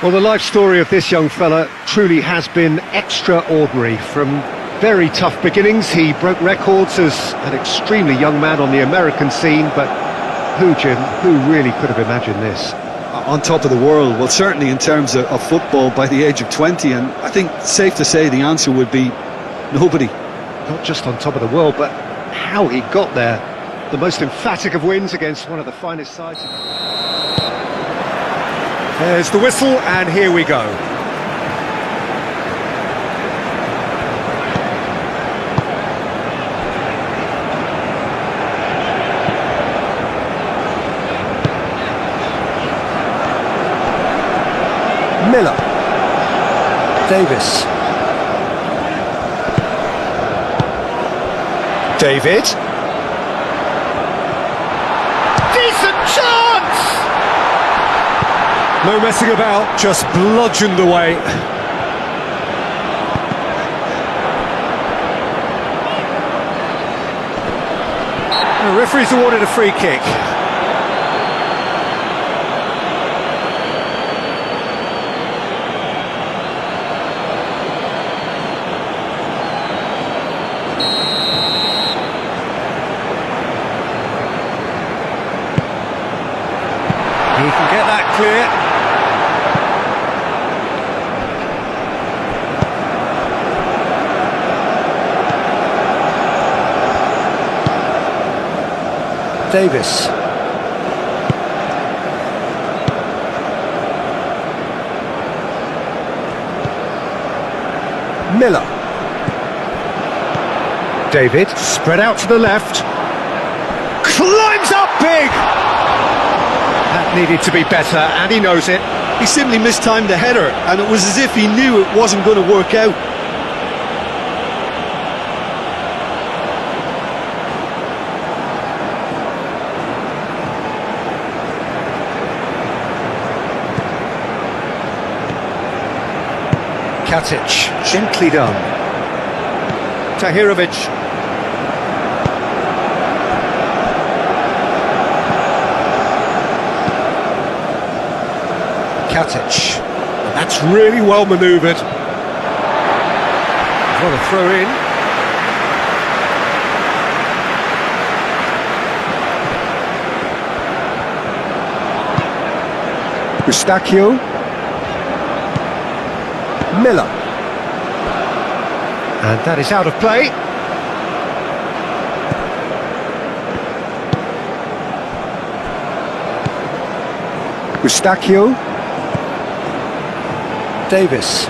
Well, the life story of this young fella truly has been extraordinary. From very tough beginnings, he broke records as an extremely young man on the American scene, but Jim, who really could have imagined this? On top of the world, well, certainly in terms of football by the age of 20, and I think safe to say the answer would be nobody. Not just on top of the world, but how he got there. The most emphatic of wins against one of the finest sides. There's the whistle, and here we go. Miller. Davis. David. Decent chance! No messing about, just bludgeoned away. The referee's awarded a free kick. He can get that clear. Davis. Miller. David, spread out to the left. Climbs up big! That needed to be better, and he knows it. He simply mistimed the header, and it was as if he knew it wasn't going to work out. Katic, gently done. Tahirovic. Katic. That's really well manoeuvred. What a throw in. Eustachio. Miller. And that is out of play. Eustachio. Davis.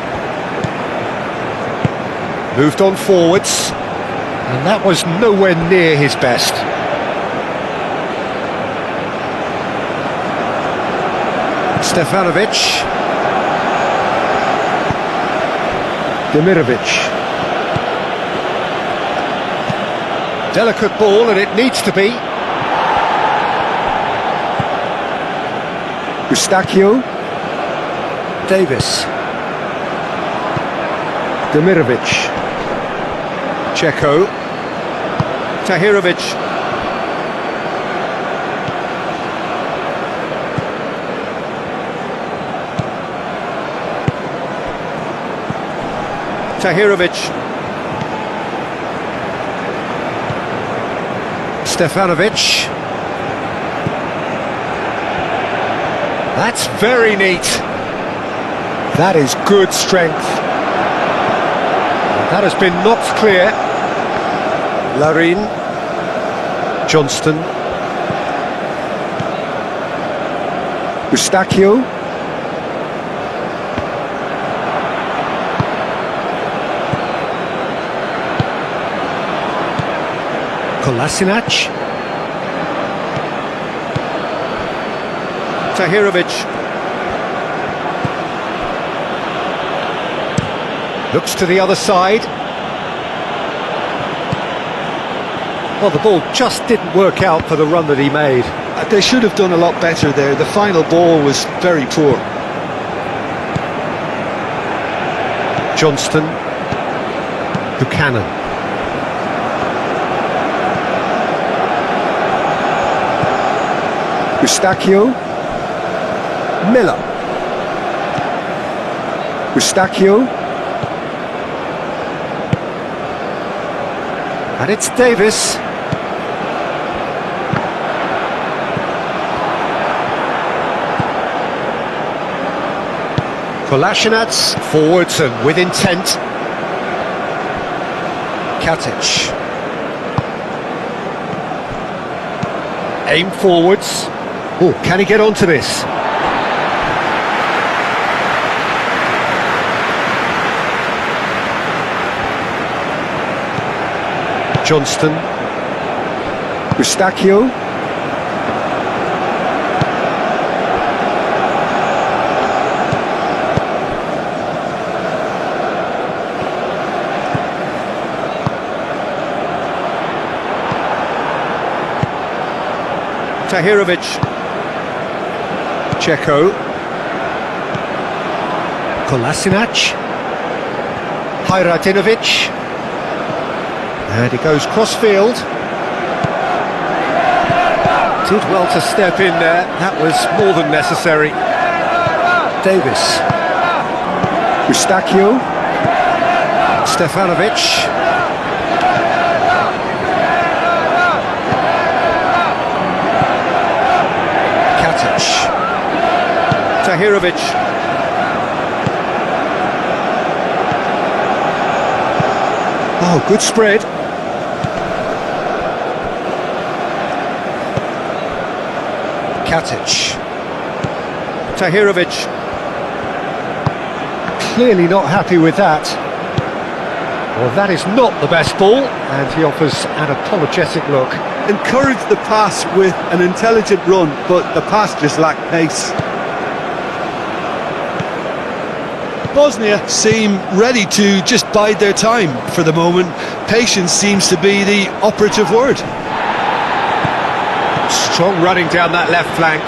Moved on forwards. And that was nowhere near his best. Stefanovic. Demirovic. Delicate ball, and it needs to be. Eustachio. Davis. Demirovic. Czech. Tahirovic. Tahirovic. Stefanovic. That's very neat. That is good strength. That has been knocked clear. Larin. Johnston. Eustachio. Kolasinac. Tahirovic. Looks to the other side. Well, the ball just didn't work out for the run that he made. They should have done a lot better there. The final ball was very poor. Johnston. Buchanan. Eustachio. Miller. Eustachio. And it's Davis. Kolasinac forwards and with intent. Katic. Aim forwards. Oh, can he get onto this? Johnston. Eustachio. Tahirovic. Checo. Kolasinac. Hajradinovic. And he goes cross-field. Did well to step in there. That was more than necessary. Davis. Eustachio. Stefanovic. Katic. Tahirovic. Oh, good spread. Katic. Tahirovic. Clearly not happy with that. Well, that is not the best ball, and he offers an apologetic look. Encouraged the pass with an intelligent run, but the pass just lacked pace. Bosnia seem ready to just bide their time for the moment. Patience seems to be the operative word. Strong running down that left flank.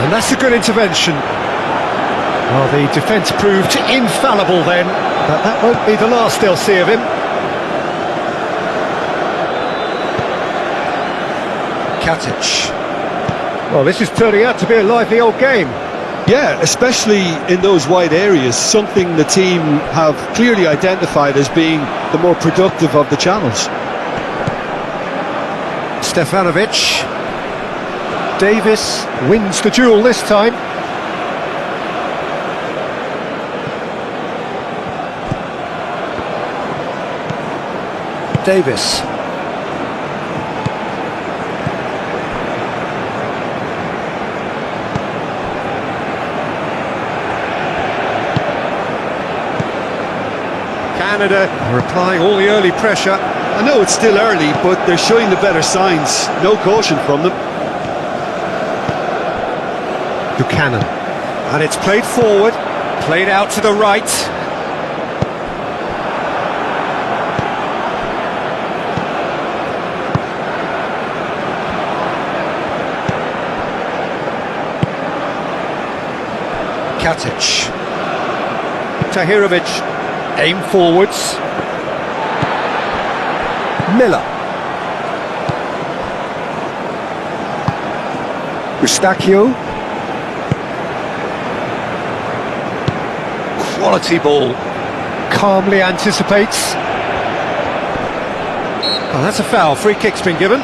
And that's a good intervention. Well, the defence proved infallible then, but that won't be the last they'll see of him. Katic. Well, this is turning out to be a lively old game. Yeah, especially in those wide areas, something the team have clearly identified as being the more productive of the channels. Stefanovic. Davis wins the duel this time. Davis. Canada are applying all the early pressure. I know it's still early, but they're showing the better signs. No caution from them. Buchanan. And it's played forward, played out to the right. Katic. Tahirovic. Aim forwards. Miller. Eustachio. Quality ball. Calmly anticipates. Oh, that's a foul. Free kick's been given.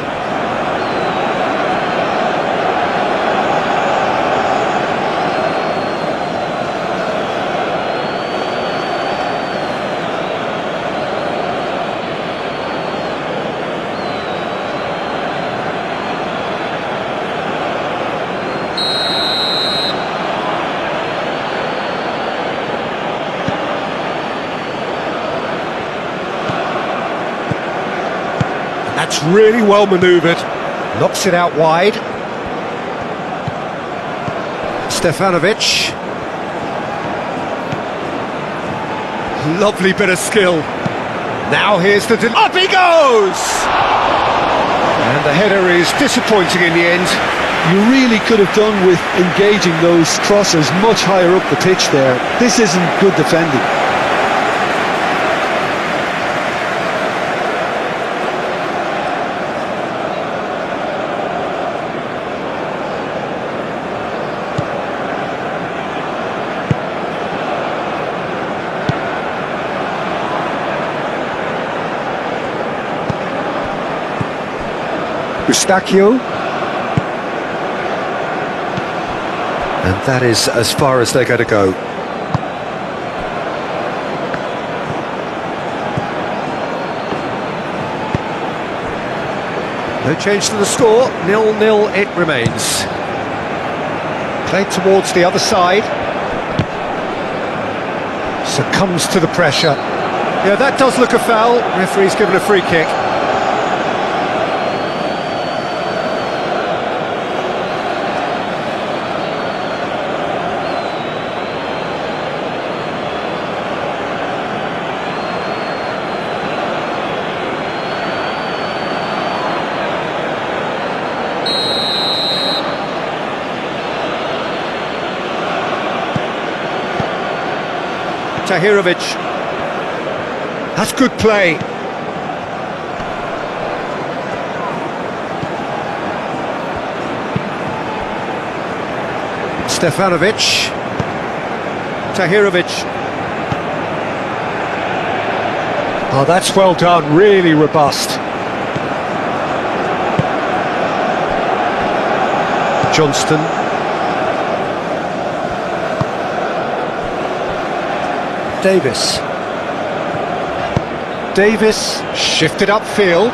That's really well manoeuvred. Knocks it out wide. Stefanovic. Lovely bit of skill. Now here's the... Up he goes! And the header is disappointing in the end. You really could have done with engaging those crossers much higher up the pitch there. This isn't good defending. Eustachio. And that is as far as they're going to go. No change to the score, 0-0 it remains. Played towards the other side. Succumbs to the pressure. Yeah, that does look a foul. Referee's given a free kick. Tahirovic. That's good play. Stefanovic. Tahirovic. Oh, that's well done, really robust. Johnston. Davis. Davis shifted upfield.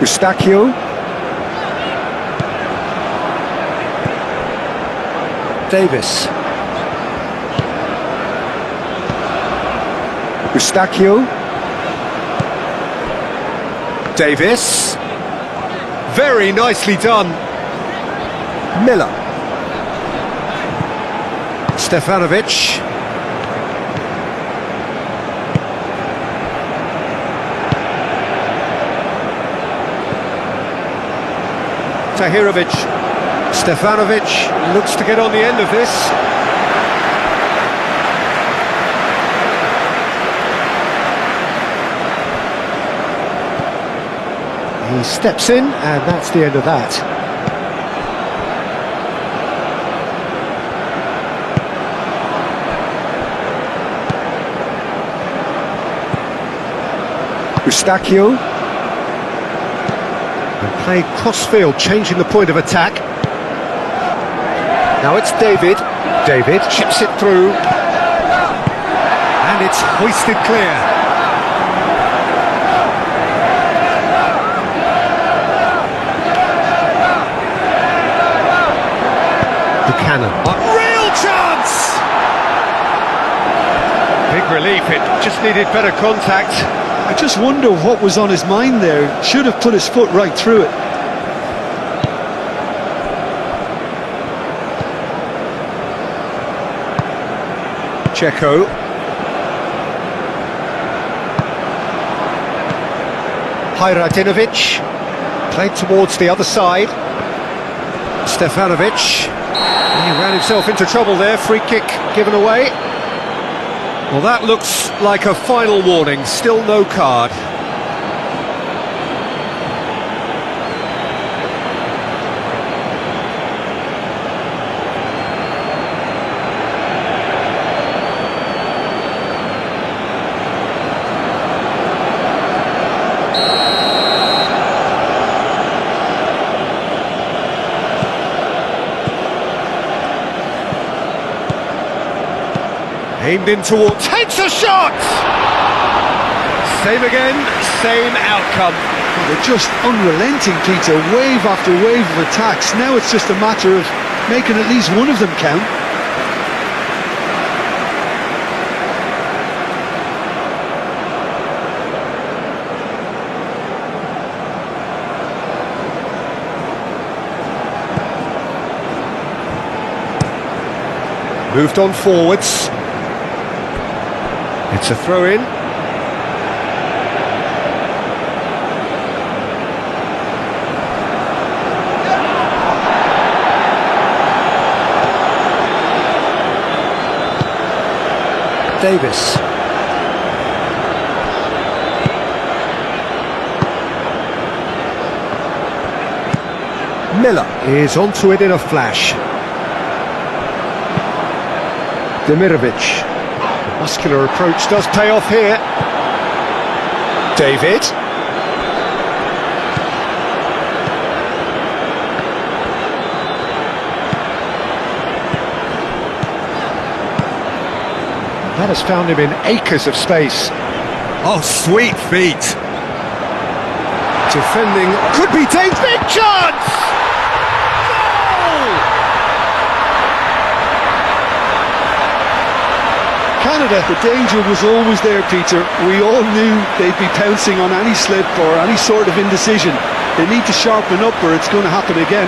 Eustachio. Davis. Eustachio. Davis. Very nicely done. Miller. Stefanovic. Tahirovic. Stefanovic looks to get on the end of this. He steps in, and that's the end of that. Eustachio. And played cross-field, changing the point of attack. Now it's David. David chips it through. And it's hoisted clear. Buchanan. A real chance! Big relief, it just needed better contact. I just wonder what was on his mind there. Should have put his foot right through it. Checo. Hajradinovic. Played towards the other side. Stefanovic. He ran himself into trouble there. Free kick given away. Well, that looks like a final warning. Still no card. Aimed in towards, takes a shot! Same again, same outcome. They're just unrelenting, Peter, wave after wave of attacks. Now it's just a matter of making at least one of them count. Moved on forwards. It's a throw-in. Davis. Miller is onto it in a flash. Demirovic. Muscular approach does pay off here. David. That has found him in acres of space. Oh, sweet feet. Defending could be dangerous. Big chance! Goal! Canada, the danger was always there, Peter. We all knew they'd be pouncing on any slip or any sort of indecision. They need to sharpen up or it's going to happen again.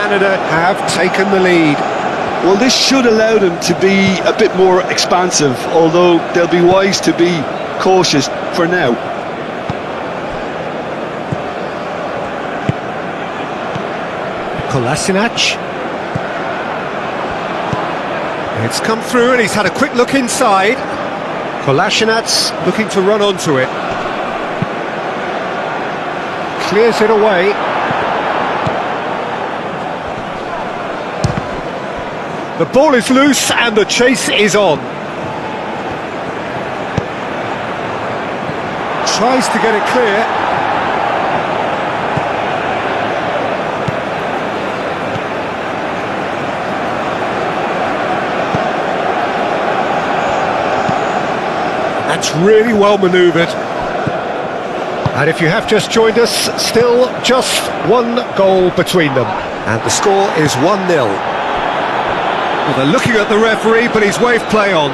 Canada have taken the lead. Well, this should allow them to be a bit more expansive, although they'll be wise to be cautious for now. Kolasinac. It's come through and he's had a quick look inside. Kolasinac looking to run onto it. Clears it away. The ball is loose and the chase is on. Tries to get it clear. That's really well manoeuvred. And if you have just joined us, still just one goal between them. And the score is 1-0. Well, they're looking at the referee, but he's waved play on.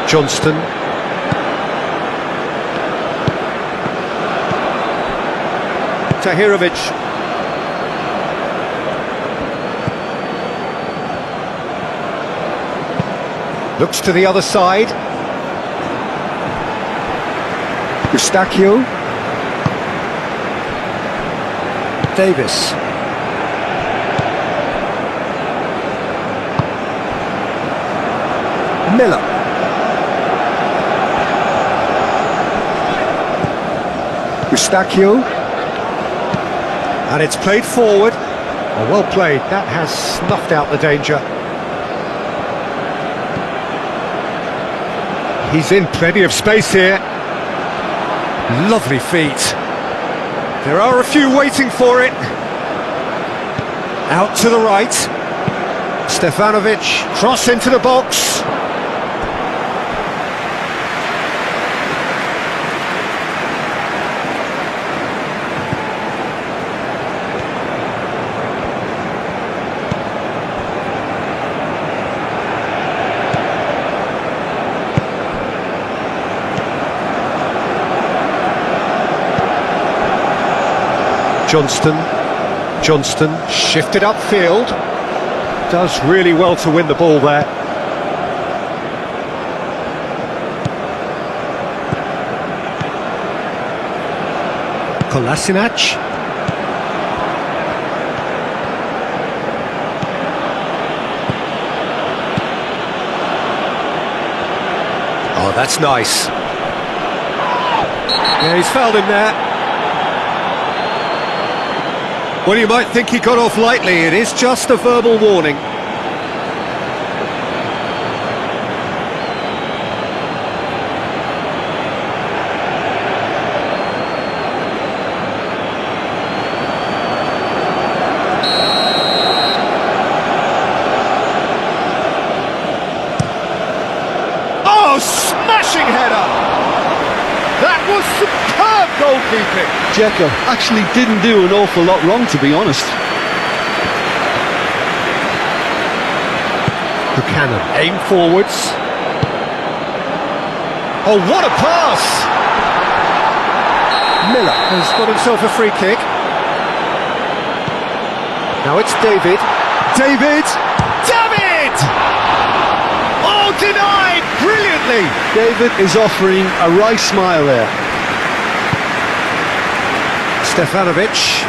Johnston. Tahirovic. Looks to the other side. Eustachio. Davis. Miller. Eustachio. And it's played forward. Oh, well played. That has snuffed out the danger. He's in plenty of space here. Lovely feet. There are a few waiting for it. Out to the right. Stefanovic, cross into the box. Johnston shifted upfield. Does really well to win the ball there. Kolasinac. Oh, that's nice. Yeah, he's fouled him there. Well, you might think he got off lightly. It is just a verbal warning. Oh, smashing header! That was superb goalkeeping. Czech actually didn't do an awful lot wrong, to be honest. Buchanan, aim forwards. Oh, what a pass! Miller has got himself a free kick. Now it's David. David! Oh, denied! Brilliantly! David is offering a wry smile there. Stefanovic.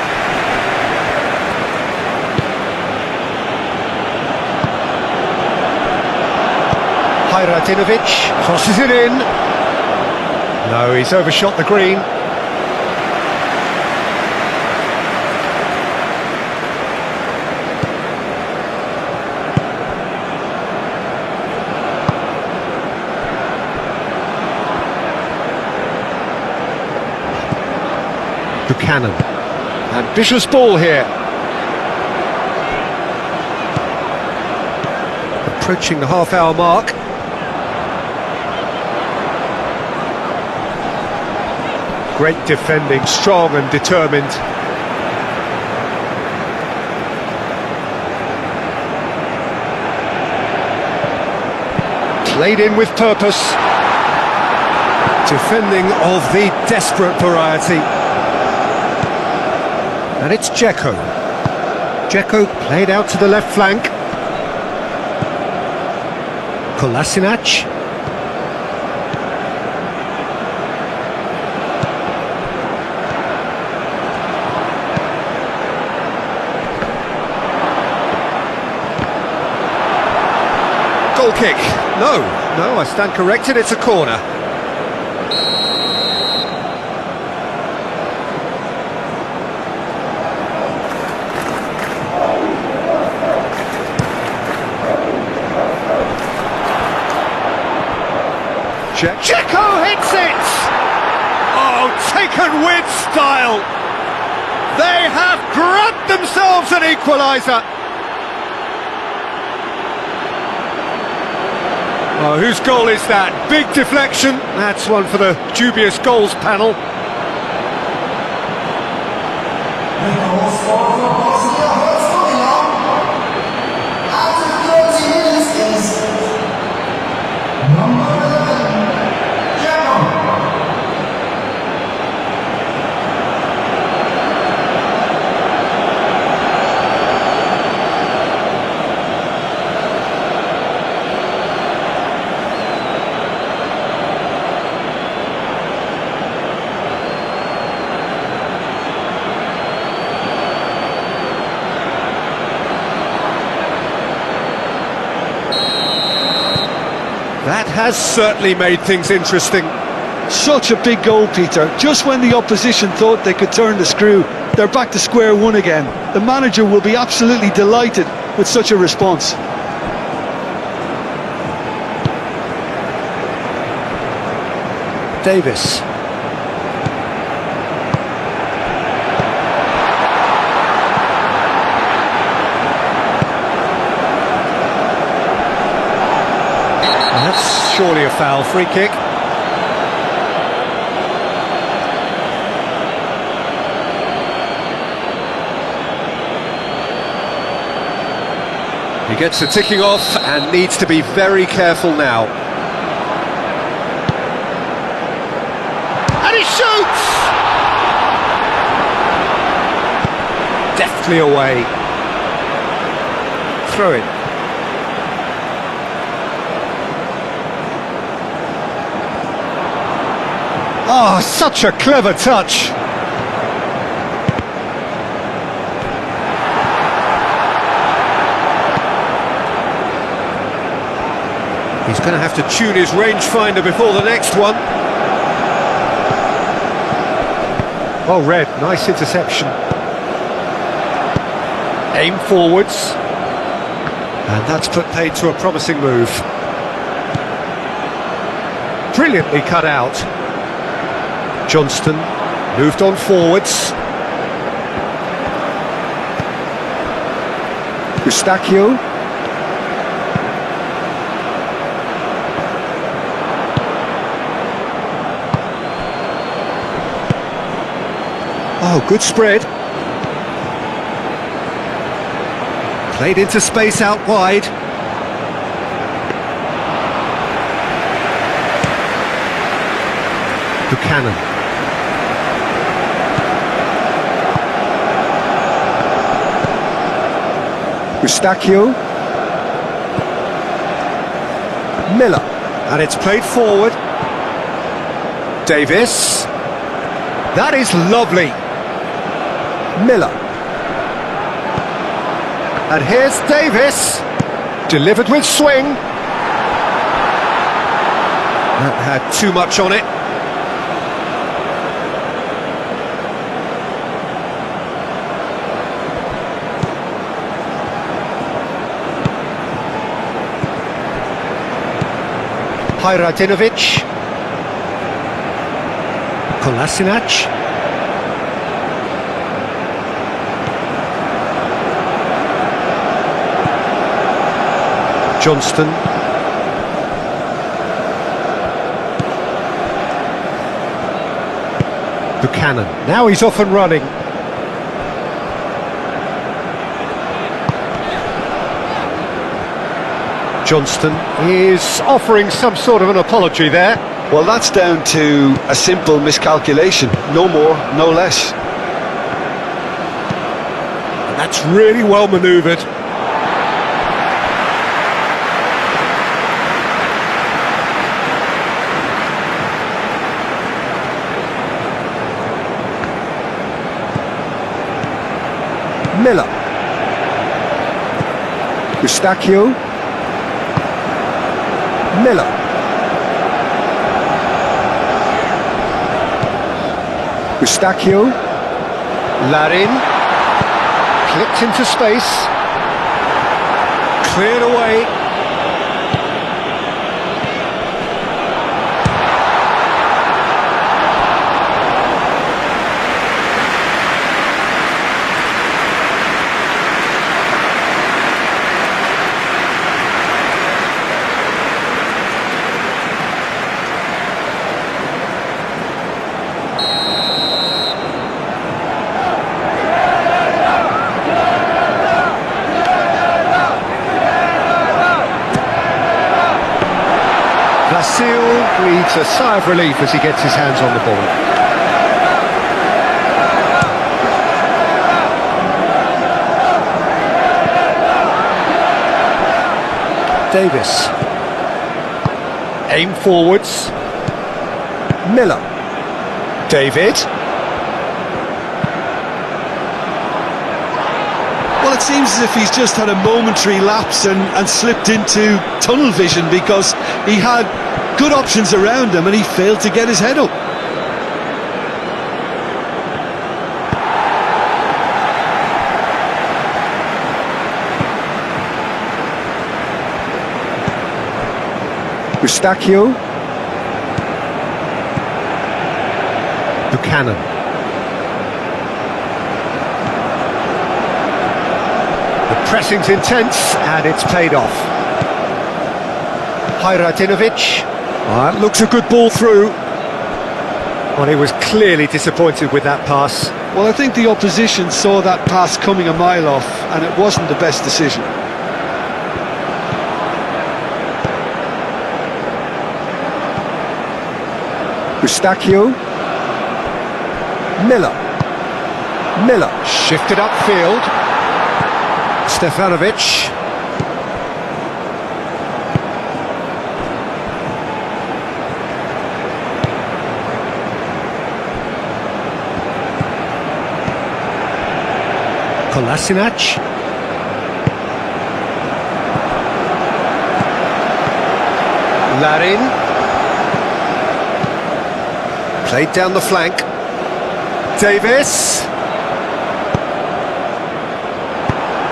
Hajratinovic crosses it in. No, he's overshot the green. Buchanan. Ambitious ball here. Approaching the half-hour mark. Great defending, strong and determined. Played in with purpose. Defending of the desperate variety. And it's Dzeko. Dzeko played out to the left flank. Kolasinac. Goal kick. No, I stand corrected, it's a corner. Dzeko hits it! Oh, taken with style! They have grabbed themselves an equaliser! Oh, whose goal is that? Big deflection. That's one for the dubious goals panel. That has certainly made things interesting. Such a big goal, Peter. Just when the opposition thought they could turn the screw, they're back to square one again. The manager will be absolutely delighted with such a response. Davis. That's surely a foul. Free kick. He gets the ticking off and needs to be very careful now. And he shoots! Deftly away. Throw it. Oh, such a clever touch. He's going to have to tune his rangefinder before the next one. Oh, Red, nice interception. Aim forwards. And that's put paid to a promising move. Brilliantly cut out. Johnston moved on forwards. Eustachio. Oh, good spread. Played into space out wide. Buchanan. Eustachio. Miller. And it's played forward. Davis. That is lovely. Miller. And here's Davis. Delivered with swing. That had too much on it. Hajradinovic. Kolasinac. Johnston. Buchanan. Now he's off and running. Johnston is offering some sort of an apology there. Well, that's down to a simple miscalculation. No more, no less. And that's really well manoeuvred. Miller. Eustachio. Miller. Eustachio. Larin. Clipped into space. Cleared away. Vasil breathes a sigh of relief as he gets his hands on the ball. Davis. Aim forwards. Miller. David. Well, it seems as if he's just had a momentary lapse and slipped into tunnel vision, because he had good options around him and he failed to get his head up. Eustachio. Buchanan. The pressing's intense and it's paid off. Hajradinovic. That looks a good ball through. Well, he was clearly disappointed with that pass. Well, I think the opposition saw that pass coming a mile off, and it wasn't the best decision. Eustachio. Miller. Miller. Shifted upfield. Stefanovic. Kolasinac. Larin. Played down the flank. Davis.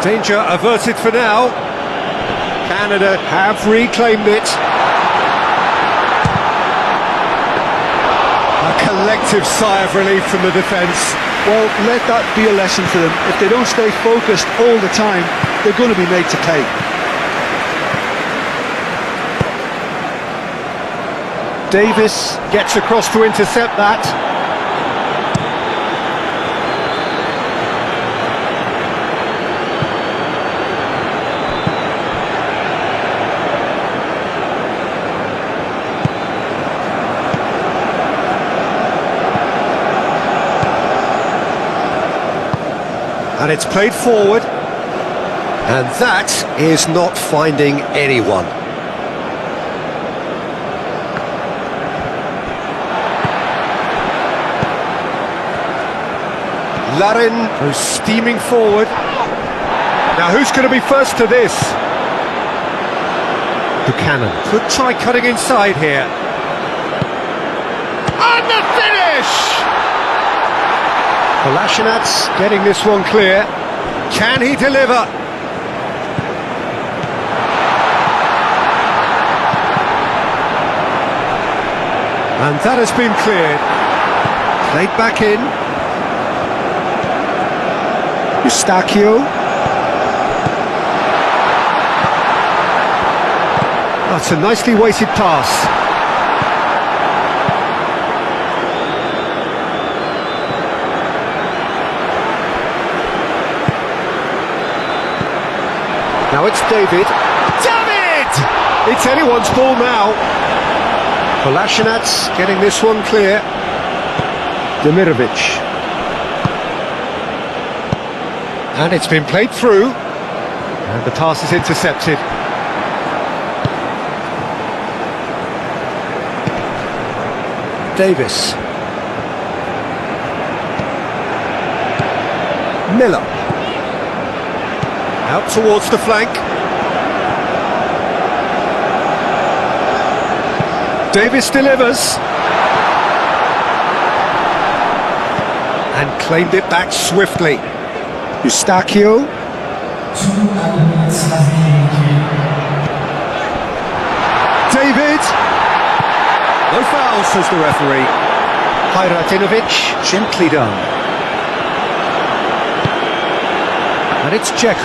Danger averted for now. Canada have reclaimed it. A collective sigh of relief from the defence. Well, let that be a lesson for them. If they don't stay focused all the time, they're going to be made to pay. Davis gets across to intercept that. And it's played forward. And that is not finding anyone. Larin goes steaming forward. Now who's going to be first to this? Buchanan could try cutting inside here. And the finish! Kolasinac getting this one clear. Can he deliver? And that has been cleared. Played back in. Eustachio. That's a nicely weighted pass. Now it's David. David! It's anyone's ball now. Kolasinac getting this one clear. Demirovic. And it's been played through. And the pass is intercepted. Davis. Miller. Out towards the flank. Davis delivers. And claimed it back swiftly. Eustachio. David. No foul, says the referee. Hajratinovic, gently done. And it's Czech.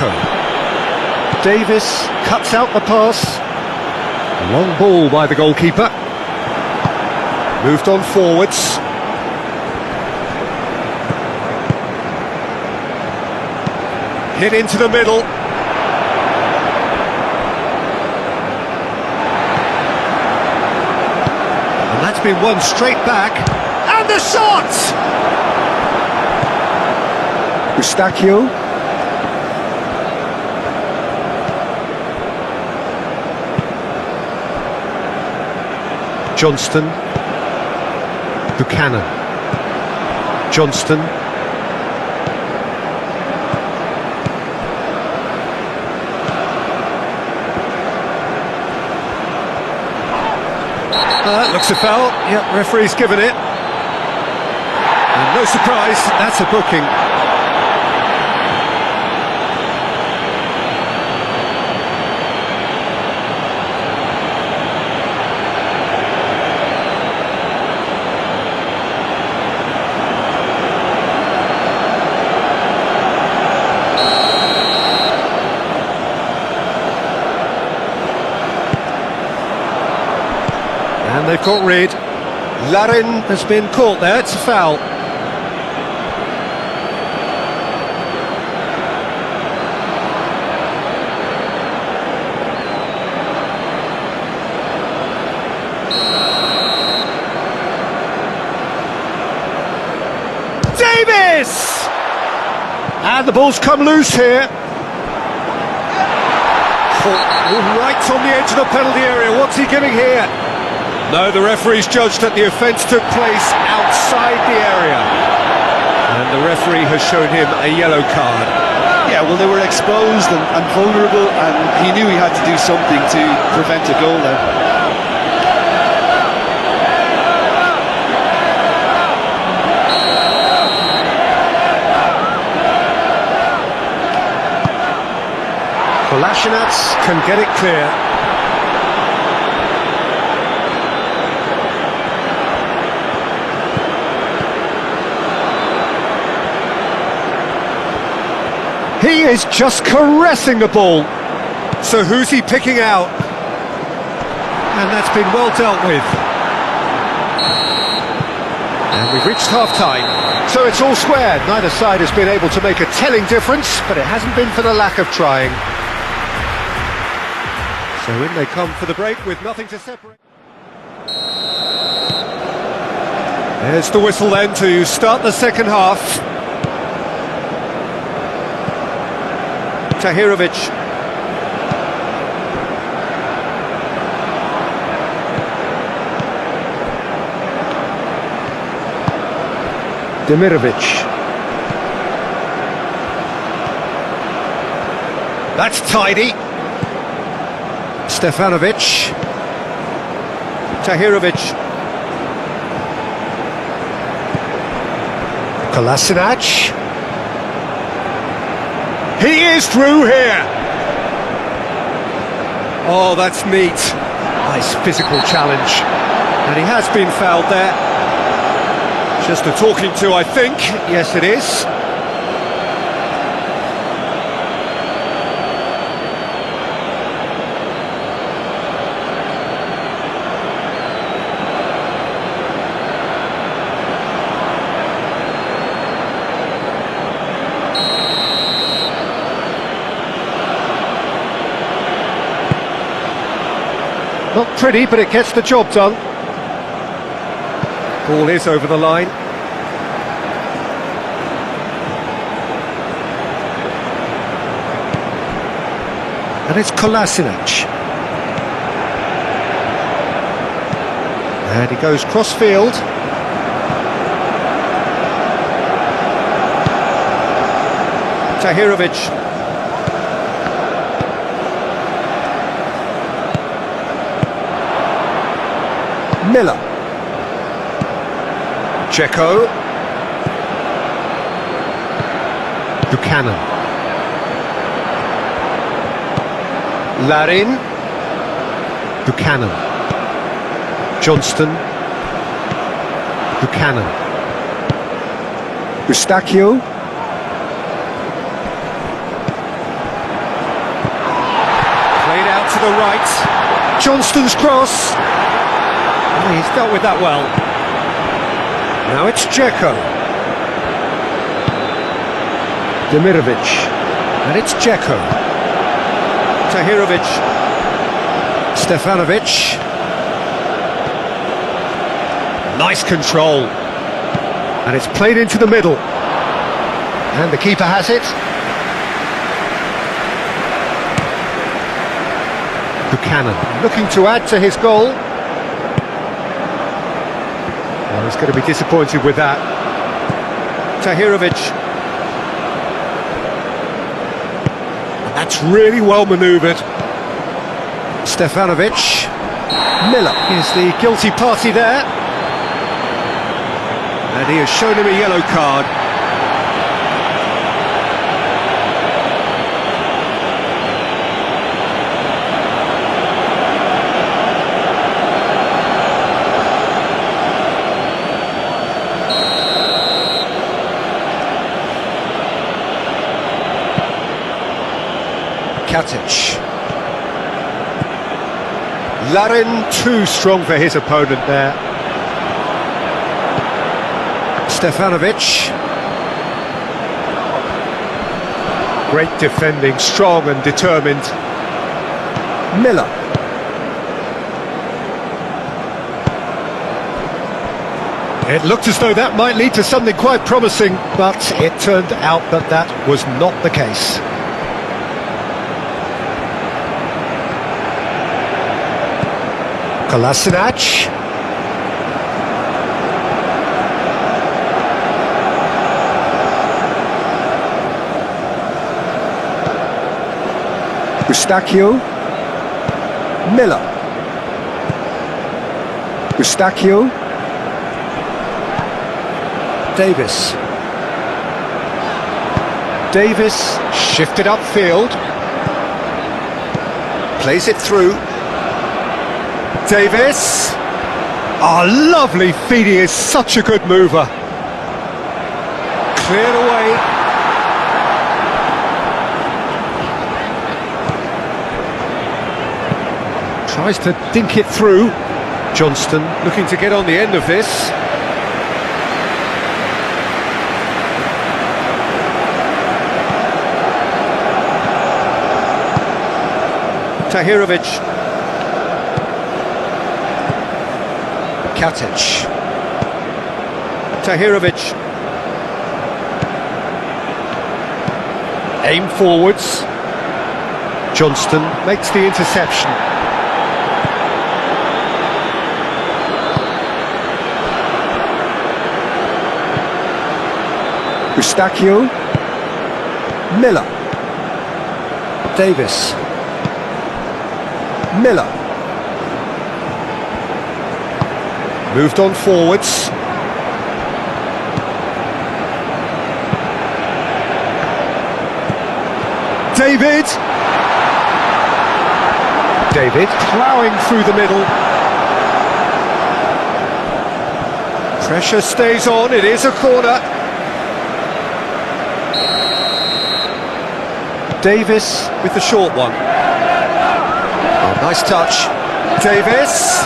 Davis cuts out the pass. Long ball by the goalkeeper. Moved on forwards. Hit into the middle. And that's been won straight back. And the shot! Eustachio. Johnston. Buchanan. Johnston. Looks a foul. Yep, referee's given it. And no surprise, that's a booking. And they've got rid. Larin has been caught there, it's a foul. Davis! And the ball's come loose here. Right on the edge of the penalty area, what's he giving here? No, the referee's judged that the offence took place outside the area. And the referee has shown him a yellow card. Yeah, well, they were exposed and vulnerable, and he knew he had to do something to prevent a goal there. Kolasinac can get it clear. He is just caressing the ball. So who's he picking out? And that's been well dealt with. And we've reached half-time. So it's all square. Neither side has been able to make a telling difference, but it hasn't been for the lack of trying. So in they come for the break with nothing to separate. There's the whistle then to start the second half. Tahirovic. Demirovic. That's tidy. Stefanovic. Tahirovic. Kolasinac. He is through here. Oh, that's neat. Nice physical challenge. And he has been fouled there. Just a talking to, I think. Yes, it is. Not pretty, but it gets the job done. Ball is over the line. And it's Kolasinac. And he goes cross-field. Tahirovic. Miller. Dzeko. Buchanan. Larin. Buchanan. Johnston. Buchanan. Eustachio. Played out to the right. Johnston's cross. Oh, he's dealt with that well. Now it's Dzeko. Demirovic. And it's Dzeko. Tahirovic. Stefanovic. Nice control. And it's played into the middle. And the keeper has it. Buchanan looking to add to his goal. Well, he's going to be disappointed with that. Tahirovic. That's really well manoeuvred. Stefanovic. Miller is the guilty party there. And he has shown him a yellow card. Katic. Larin too strong for his opponent there. Stefanovic. Great defending, strong and determined. Miller. It looked as though that might lead to something quite promising, but it turned out that that was not the case. Kolasinac. Eustachio. Miller. Eustachio. Davis. Davis shifted upfield. Plays it through. Davis. Oh, lovely feed, he is such a good mover. Cleared away. Tries to dink it through. Johnston looking to get on the end of this. Tahirovic. Katic. Tahirovic. Aim forwards. Johnston makes the interception. Eustachio. Miller. Davis. Miller. Moved on forwards. David ploughing through the middle. Pressure stays on, it is a corner. Davis with the short one. Oh, nice touch. Davis,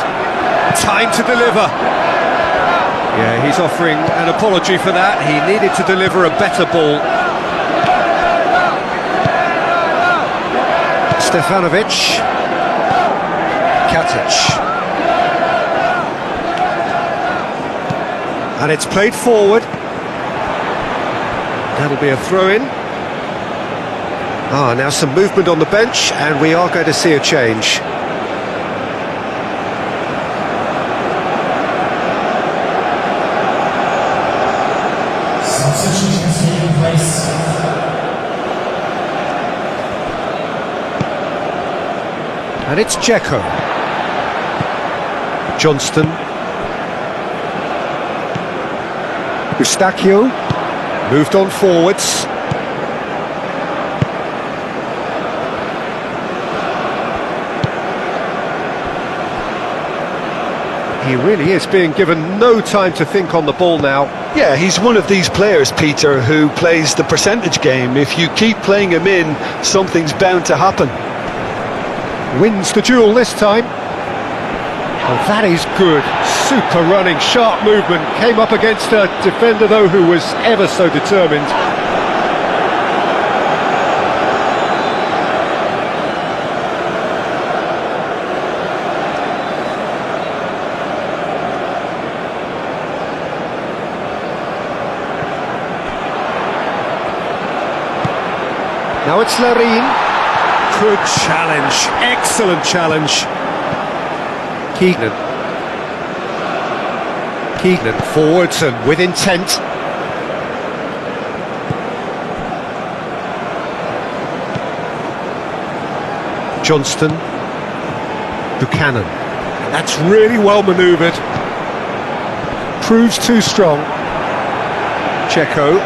time to deliver. Yeah, he's offering an apology for that. He needed to deliver a better ball. Stefanovic. Katic. And it's played forward. That'll be a throw-in. Now some movement on the bench, and we are going to see a change. Substitutions taking place. And it's Dzeko. Johnston. Eustachio. Moved on forwards. He really is being given no time to think on the ball now. Yeah, he's one of these players, Peter, who plays the percentage game. If you keep playing him in, something's bound to happen. Wins the duel this time. Oh, that is good. Super running, sharp movement. Came up against a defender, though, who was ever so determined. Now it's Larin. Good challenge, excellent challenge. Keegan forwards and with intent. Johnston. Buchanan. And that's really well manoeuvred. Proves too strong. Dzeko.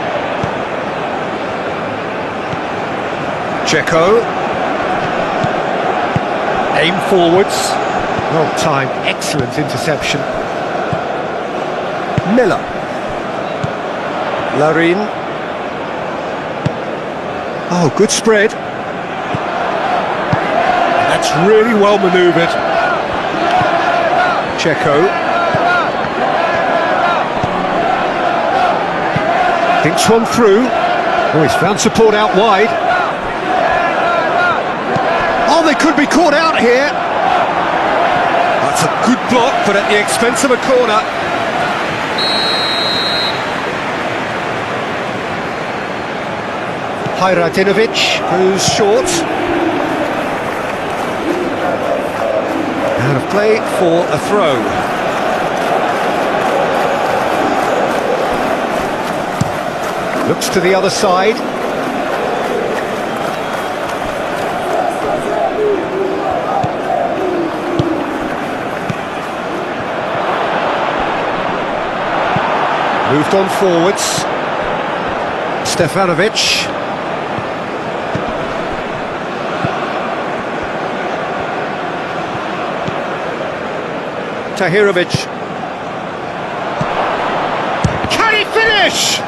Aim forwards. Well timed, excellent interception. Miller. Larin. Oh, good spread. That's really well manoeuvred. Dzeko. Thinks one through. Oh, he's found support out wide. Oh, they could be caught out here. That's a good block, but at the expense of a corner. Hajradinovic goes short. Out of play for a throw. Looks to the other side. Moved on forwards. Stefanovic. Tahirovic. Can he finish?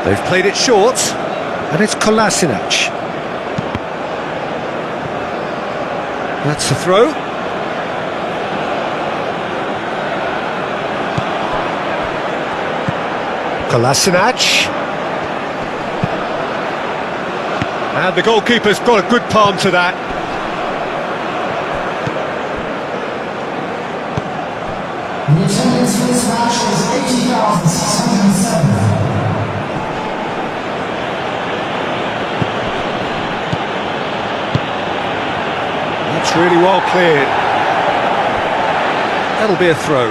They've played it short, and it's Kolasinac. That's the throw. Kolasinac. And the goalkeeper's got a good palm to that. The attendance for this match is 80,000. 607. That's really well cleared. That'll be a throw.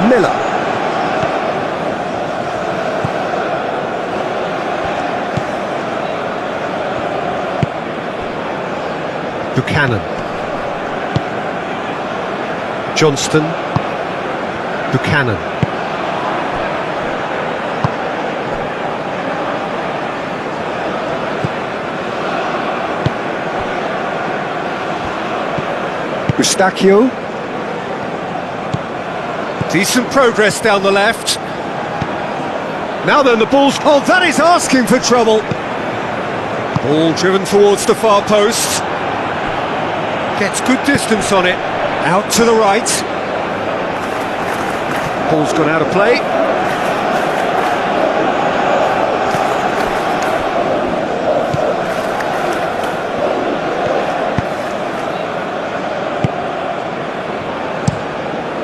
Miller. Buchanan. Johnston. Buchanan. Eustachio. Decent progress down the left. Now then, the ball's... Oh, that is asking for trouble. Ball driven towards the far post. Gets good distance on it. Out to the right. Ball's gone out of play.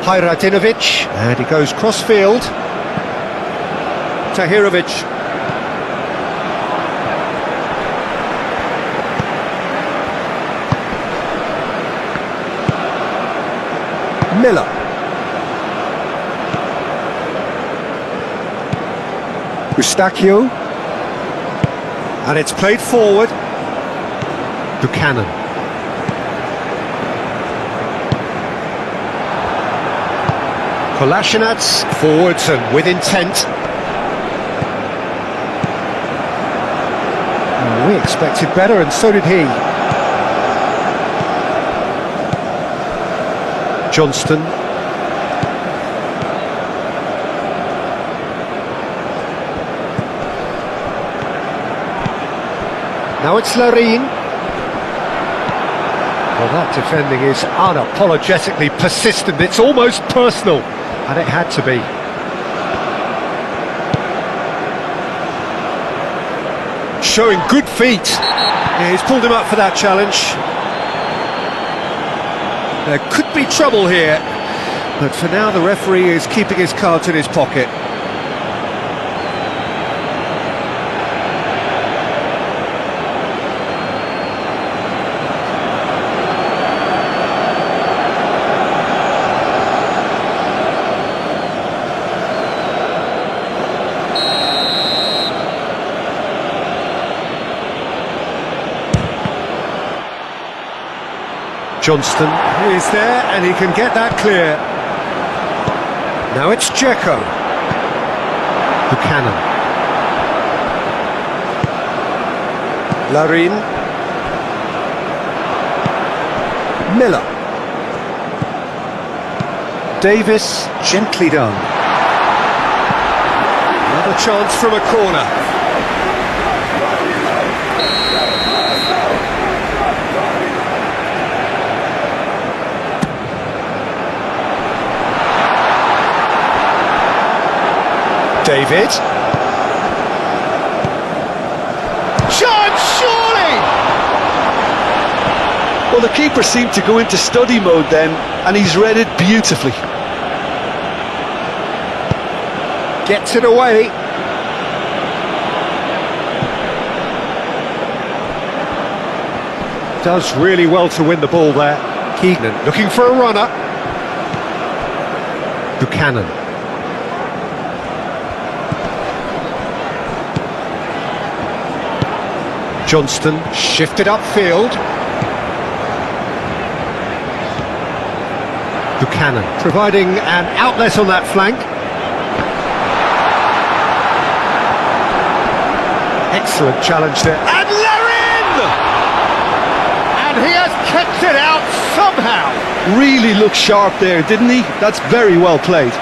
Hajradinovic, and he goes cross-field. Tahirovic. Miller. Eustachio. And it's played forward. Buchanan. Kolasinac forwards and with intent. We expected better, and so did he. Johnston. Now it's Larin. Well, that defending is unapologetically persistent. It's almost personal, and it had to be. Showing good feet. Yeah, he's pulled him up for that challenge. There could be trouble here, but for now the referee is keeping his cards in his pocket. Johnston is there, and he can get that clear. Now it's Dzeko. Buchanan. Larin. Miller. Davis, gently done. Another chance from a corner. David. Chance, surely! Well, the keeper seemed to go into study mode then, and he's read it beautifully. Gets it away. Does really well to win the ball there. Keegan looking for a runner. Buchanan. Johnston shifted upfield. Buchanan providing an outlet on that flank. Excellent challenge there. And Larin! And he has kept it out somehow. Really looked sharp there, didn't he? That's very well played.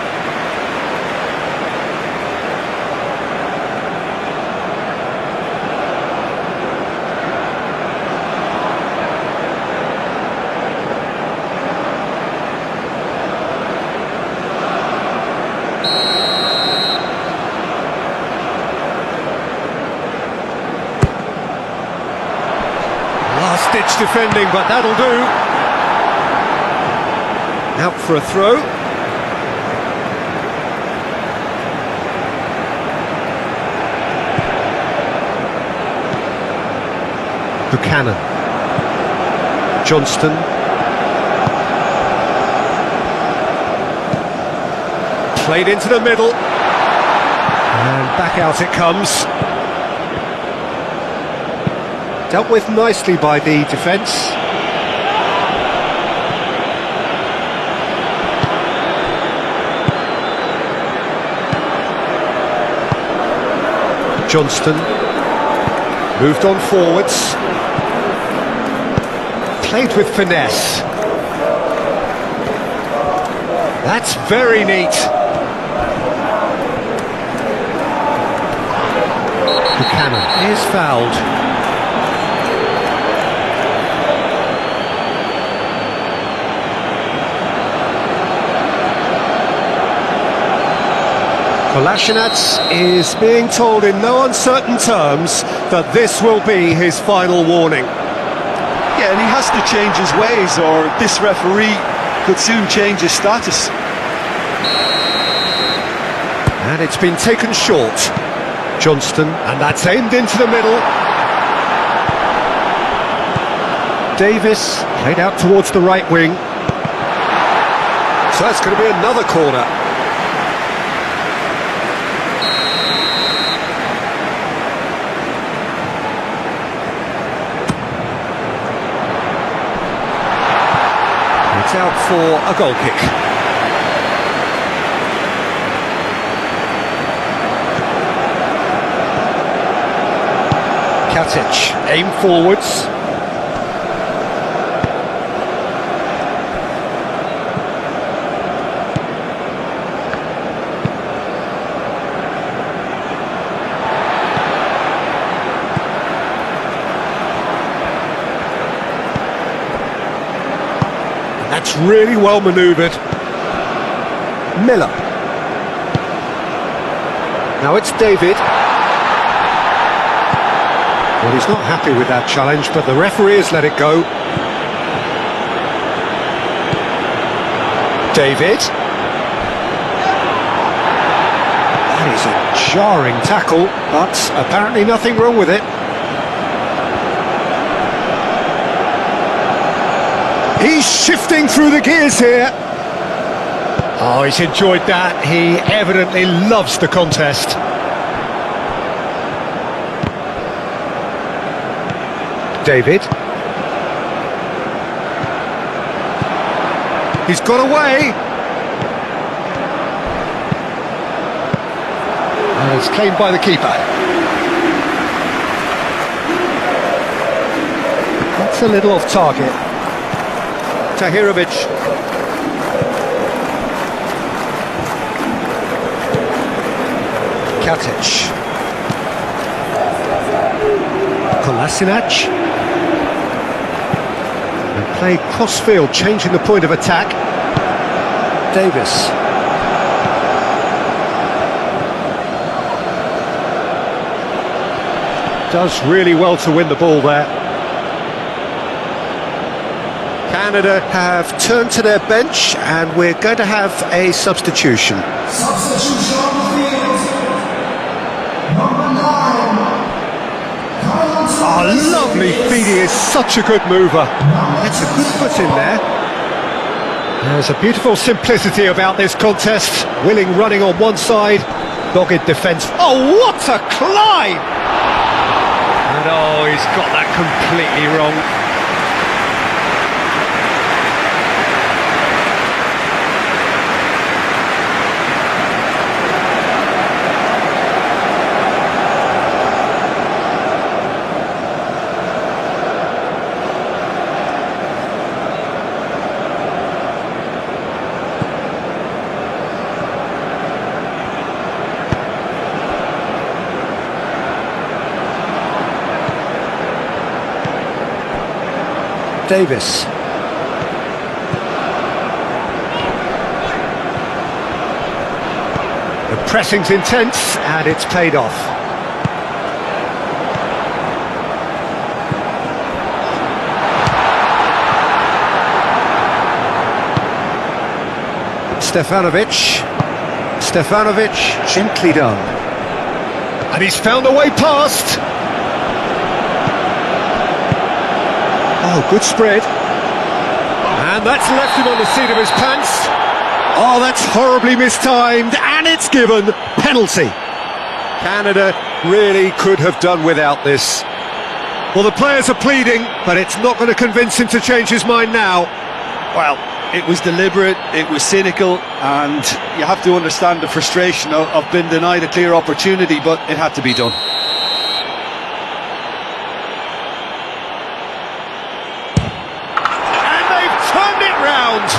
Last-ditch defending, but that'll do. Out for a throw. Buchanan. Johnston. Played into the middle. And back out it comes. Dealt with nicely by the defence. Johnston moved on forwards. Played with finesse. That's very neat. Buchanan is fouled. Kolasinac is being told in no uncertain terms that this will be his final warning. Yeah, and he has to change his ways, or this referee could soon change his status. And it's been taken short. Johnston, and that's aimed into the middle. Davis played out towards the right wing. So that's going to be another corner. It's out for a goal kick. Katic, aim forwards. That's really well manoeuvred. Miller. Now it's David. Well, he's not happy with that challenge, but the referee has let it go. David. That is a jarring tackle, but apparently nothing wrong with it. He's shifting through the gears here. Oh, he's enjoyed that. He evidently loves the contest. David. He's got away. And it's claimed by the keeper. That's a little off target. Tahirovic. Katic. Kolasinac. And play cross-field, changing the point of attack. Davis. Does really well to win the ball there. Canada have turned to their bench, and we're going to have a substitution. Substitution on the field. Number 9. Oh, lovely feed. He is such a good mover. That's a good foot in there. There's a beautiful simplicity about this contest. Willing running on one side, dogged defence. Oh, what a climb! And oh, he's got that completely wrong. Davis. The pressing's intense and it's paid off. Stefanovic, gently done. And he's found a way past. Oh, good spread. And that's left him on the seat of his pants. Oh, that's horribly mistimed, and it's given. Penalty. Canada really could have done without this. Well, the players are pleading, but it's not going to convince him to change his mind now. Well, it was deliberate, it was cynical, and you have to understand the frustration of being denied a clear opportunity, but it had to be done. And they've turned it round.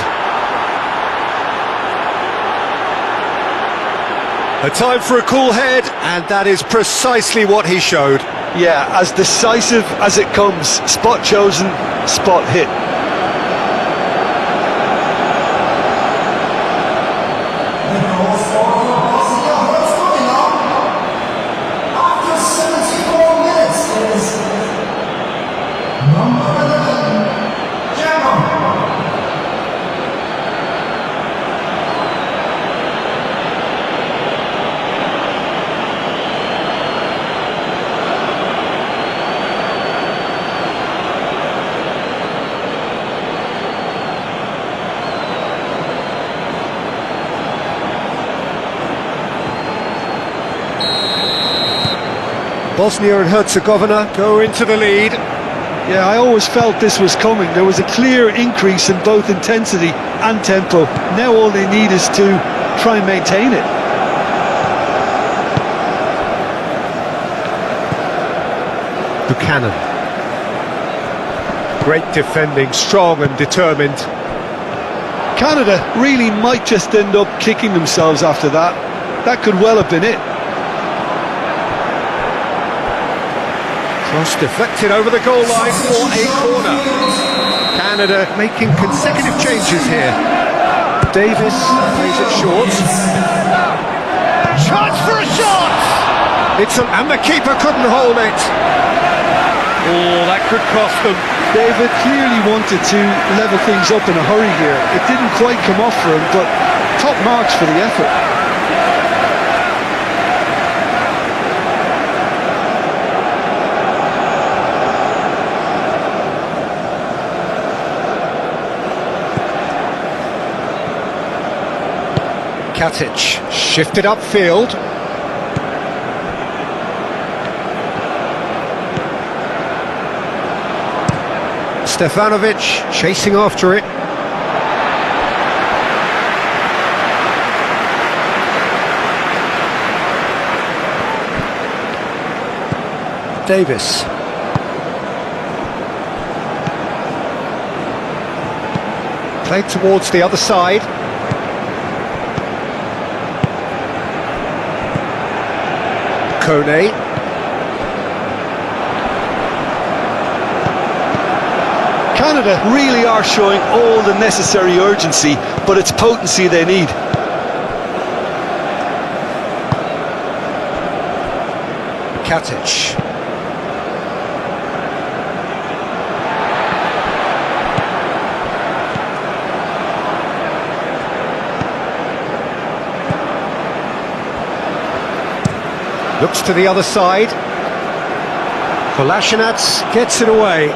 A time for a cool head, and that is precisely what he showed. Yeah, as decisive as it comes. Spot chosen, spot hit. The goal scorer for Bosnia Herzegovina after 74 minutes is number 11, German. Bosnia and Herzegovina go into the lead. Yeah, I always felt this was coming. There was a clear increase in both intensity and tempo. Now all they need is to try and maintain it. Buchanan. Great defending, strong and determined. Canada really might just end up kicking themselves after that. That could well have been it. Cross deflected over the goal line for a corner. Canada making consecutive changes here. Davis plays it short. Chance for a shot! And the keeper couldn't hold it. Oh, that could cost them. David clearly wanted to level things up in a hurry here. It didn't quite come off for him, but top marks for the effort. Katic shifted upfield. Stefanovic chasing after it. Davis. Played towards the other side. Kone. Canada really are showing all the necessary urgency, but it's potency they need. Katic. Looks to the other side. Kolasinac gets it away.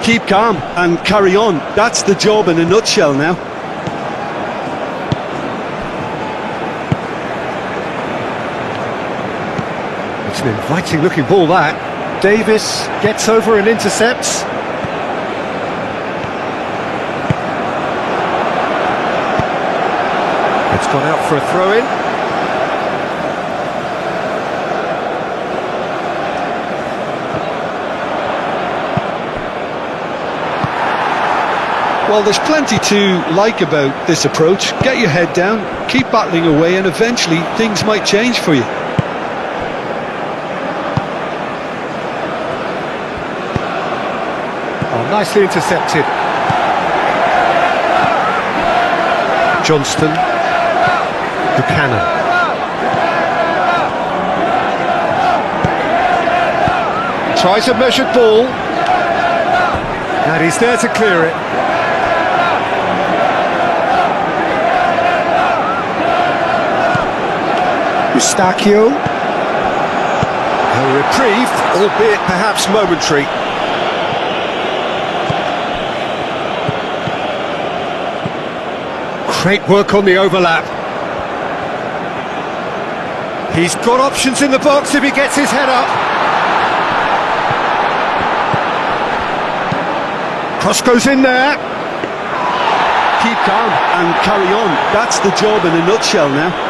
Keep calm and carry on. That's the job in a nutshell now. It's an inviting looking ball, that. Davis gets over and intercepts. It's gone out for a throw-in. Well, there's plenty to like about this approach. Get your head down, keep battling away, and eventually things might change for you. Oh, nicely intercepted. Johnston. Buchanan. Tries a measured ball. And he's there to clear it. Eustachio. A reprieve, albeit perhaps momentary. Great work on the overlap. He's got options in the box if he gets his head up. Cross goes in there. Keep calm and carry on. That's the job in a nutshell now.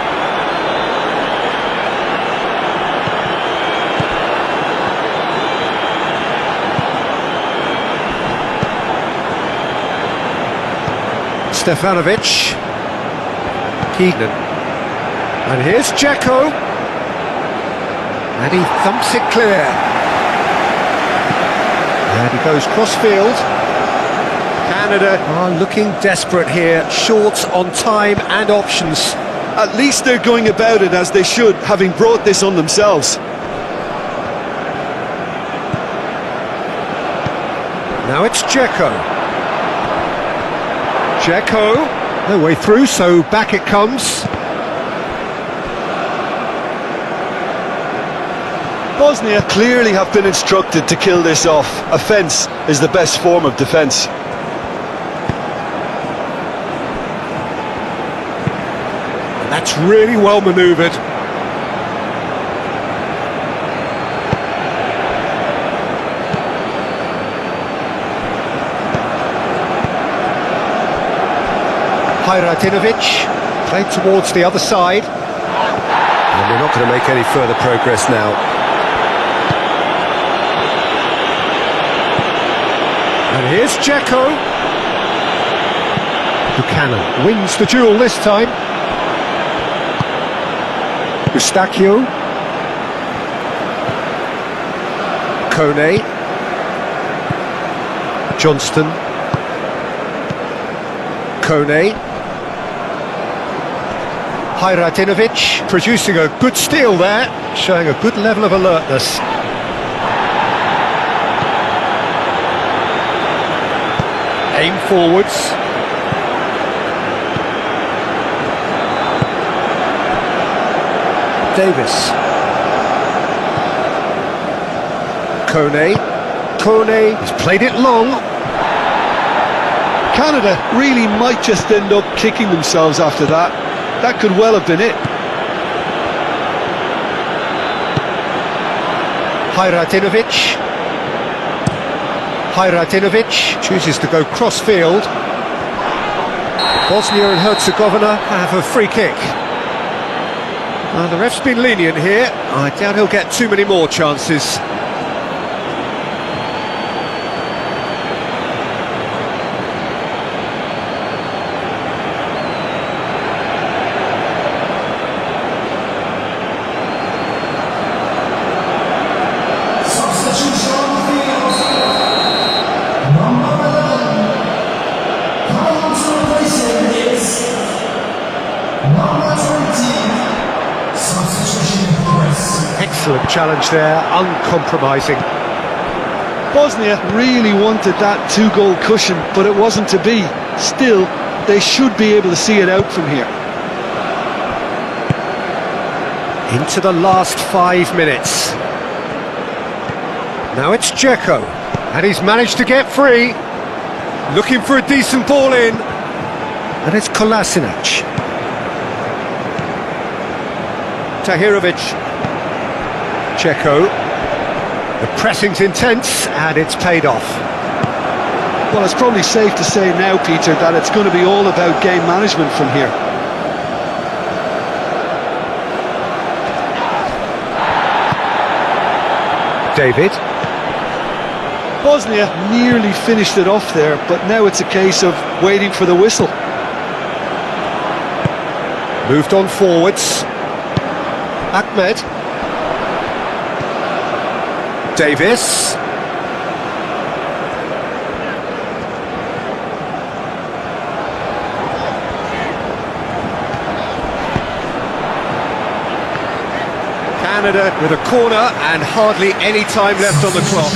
Stefanovic. Keegan. And here's Dzeko. And he thumps it clear. And he goes cross-field. Canada are looking desperate here, short on time and options. At least they're going about it as they should, having brought this on themselves. Now it's Dzeko. Dzeko, no way through, so back it comes. Bosnia clearly have been instructed to kill this off. Offence is the best form of defence. That's really well manoeuvred. Hajratinovic played towards the other side. And they're not going to make any further progress now. And here's Dzeko. Buchanan wins the duel this time. Eustachio. Kone. Johnston. Kone. Hajratinovic producing a good steal there, showing a good level of alertness. Aim forwards. Davis. Kone. Kone has played it long. Canada really might just end up kicking themselves after that. That could well have been it. Hajratinovic. Hajratinovic chooses to go cross-field. Bosnia and Herzegovina have a free kick. The ref's been lenient here. I doubt he'll get too many more chances. Substitution on the field. Number 11. Coming to replace him is number 20. Substitution in progress. Excellent challenge there, uncompromising. Bosnia really wanted that two-goal cushion, but it wasn't to be. Still, they should be able to see it out from here. Into the last 5 minutes. Now it's Dzeko, and he's managed to get free. Looking for a decent ball in. And it's Kolasinac. Tahirovic. Dzeko. The pressing's intense, and it's paid off. Well, it's probably safe to say now, Peter, that it's going to be all about game management from here. David. Bosnia nearly finished it off there, but now it's a case of waiting for the whistle. Moved on forwards. Ahmed. Davis. Canada with a corner and hardly any time left on the clock.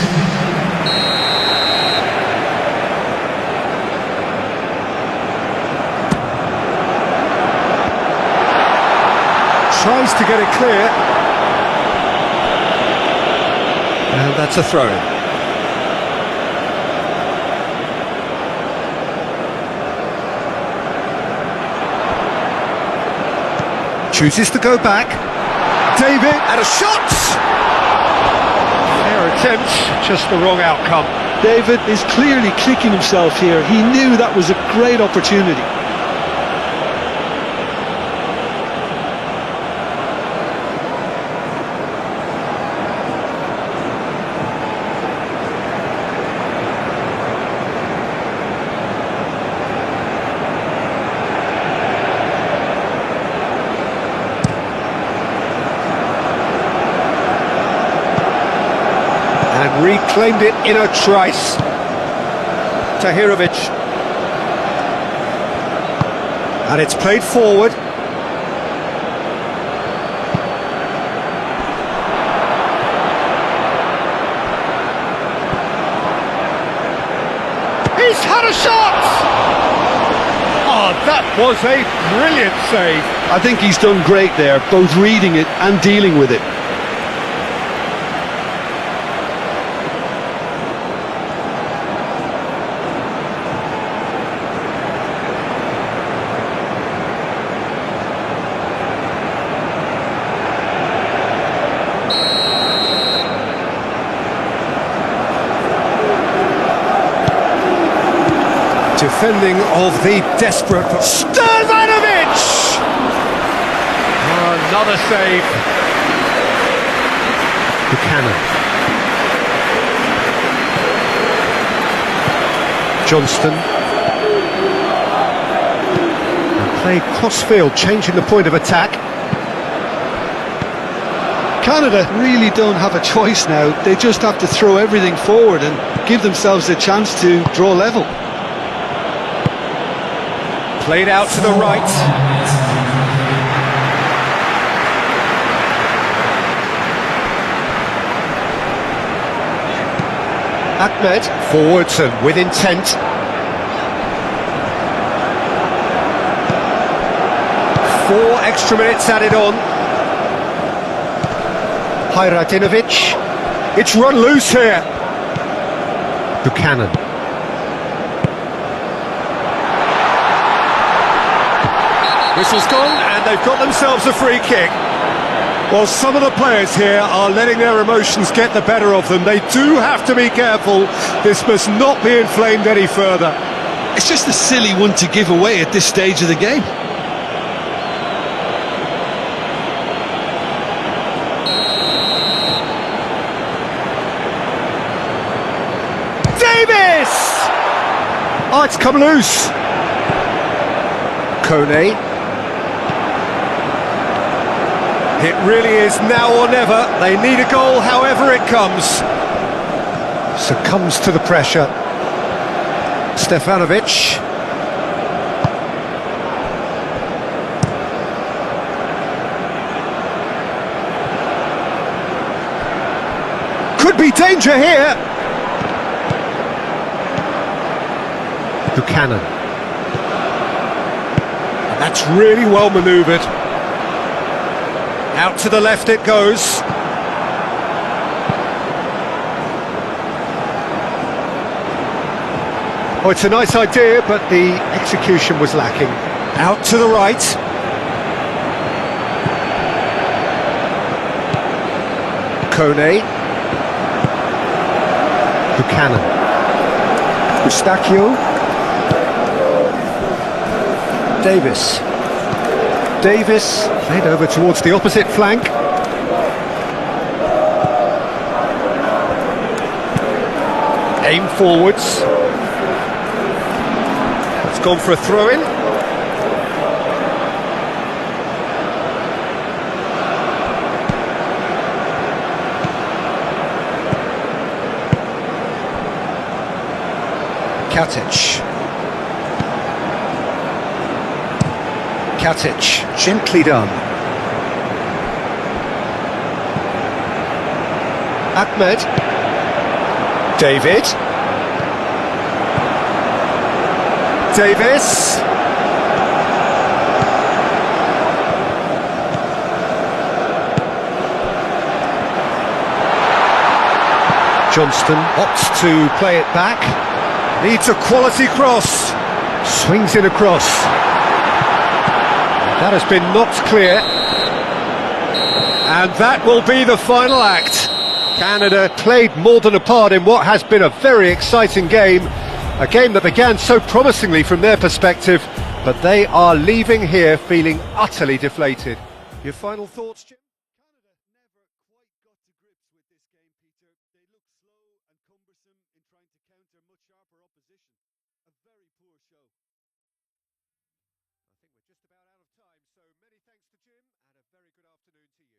tries to get it clear. And that's a throw-in. Chooses to go back. David, and a shot! Fair attempt, just the wrong outcome. David is clearly kicking himself here. He knew that was a great opportunity. And reclaimed it in a trice. Tahirovic. And it's played forward. He's had a shot! Oh, that was a brilliant save. I think he's done great there, both reading it and dealing with it. Defending of the desperate Stevanovic! Another save. Buchanan. Johnston. And play crossfield, changing the point of attack. Canada really don't have a choice now. They just have to throw everything forward and give themselves a chance to draw level. Played out to the right. Ahmed forwards and with intent. Four extra minutes added on. Hajradinovic. It's run loose here. Buchanan. Whistle's gone, and they've got themselves a free kick. Well, some of the players here are letting their emotions get the better of them. They do have to be careful. This must not be inflamed any further. It's just a silly one to give away at this stage of the game. Davis! Oh, it's come loose. Kone. It really is now or never. They need a goal however it comes. Succumbs to the pressure. Stefanovic. Could be danger here. Buchanan. And that's really well manoeuvred. Out to the left it goes. Oh, it's a nice idea, but the execution was lacking. Out to the right. Kone. Buchanan. Eustachio. Davis. Davis played over towards the opposite flank. Aim forwards. It's gone for a throw-in. Katic. Katic, gently done. Ahmed. David. Davis. Johnston opts to play it back. Needs a quality cross. Swings in across. That has been knocked clear. And that will be the final act. Canada played more than a part in what has been a very exciting game. A game that began so promisingly from their perspective, but they are leaving here feeling utterly deflated. Your final thoughts, Jim? Canada never quite got to grips with this game, Peter. They look slow and cumbersome in trying to counter much sharper opposition. A very poor show. I think we're just about out of time, so many thanks to Jim and a very good afternoon to you.